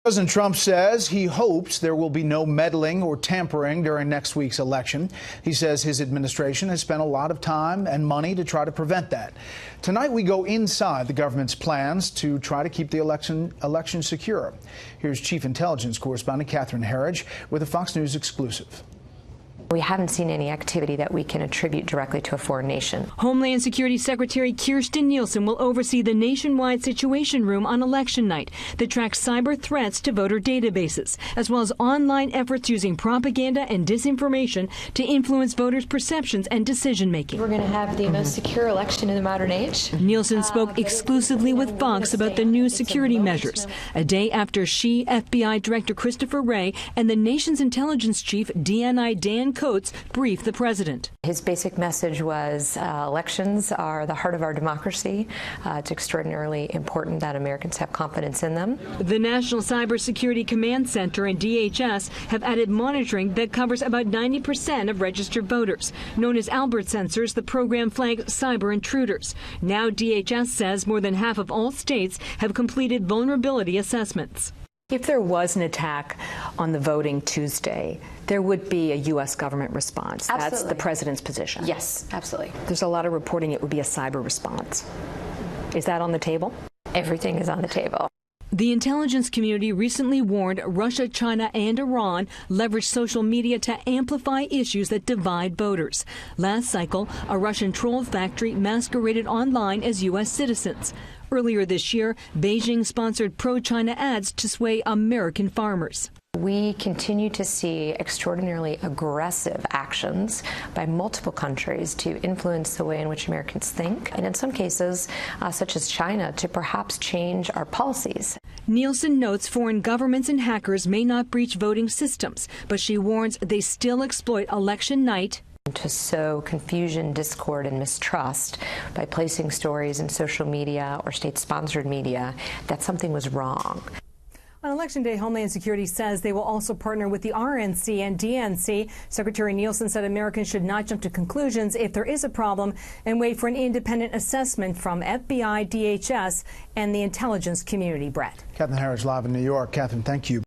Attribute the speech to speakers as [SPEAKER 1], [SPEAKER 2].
[SPEAKER 1] President Trump says he hopes there will be no meddling or tampering during next week's election. He says his administration has spent a lot of time and money to try to prevent that. Tonight we go inside the government's plans to try to keep the election secure. Here's Chief Intelligence Correspondent Catherine Herridge with a Fox News exclusive.
[SPEAKER 2] We haven't seen any activity that we can attribute directly to a foreign nation.
[SPEAKER 3] Homeland Security Secretary Nielsen will oversee the nationwide Situation Room on election night that tracks cyber threats to voter databases, as well as online efforts using propaganda and disinformation to influence voters' perceptions and decision-making.
[SPEAKER 2] We're going to have the most secure election in the modern age.
[SPEAKER 3] Nielsen spoke exclusively with Fox about the new security measures, a day after FBI Director Christopher Wray and the nation's intelligence chief, DNI Dan Coats, briefed the president.
[SPEAKER 2] His basic message was elections are the heart of our democracy. It's extraordinarily important that Americans have confidence in them.
[SPEAKER 3] The National Cybersecurity Command Center and DHS have added monitoring that covers about 90% of registered voters. Known as Albert sensors, the program flags cyber intruders. Now DHS says more than half of all states have completed vulnerability assessments.
[SPEAKER 4] If there was an attack on the voting Tuesday, there would be a U.S. government response.
[SPEAKER 2] Absolutely.
[SPEAKER 4] That's the president's position.
[SPEAKER 2] Yes, absolutely.
[SPEAKER 4] There's a lot of reporting it would be a cyber response. Is that on the table?
[SPEAKER 2] Everything is on the table.
[SPEAKER 3] The intelligence community recently warned Russia, China, and Iran leverage social media to amplify issues that divide voters. Last cycle, a Russian troll factory masqueraded online as U.S. citizens. Earlier this year, Beijing sponsored pro-China ads to sway American farmers.
[SPEAKER 2] We continue to see extraordinarily aggressive actions by multiple countries to influence the way in which Americans think, and in some cases, such as China, to perhaps change our policies.
[SPEAKER 3] Nielsen notes foreign governments and hackers may not breach voting systems, but she warns they still exploit election night
[SPEAKER 2] to sow confusion, discord, and mistrust by placing stories in social media or state-sponsored media that something was wrong.
[SPEAKER 3] On Election Day, Homeland Security says they will also partner with the RNC and DNC. Secretary Nielsen said Americans should not jump to conclusions if there is a problem and wait for an independent assessment from FBI, DHS, and the intelligence community. Brett.
[SPEAKER 1] Catherine Herridge live in New York. Catherine, thank you.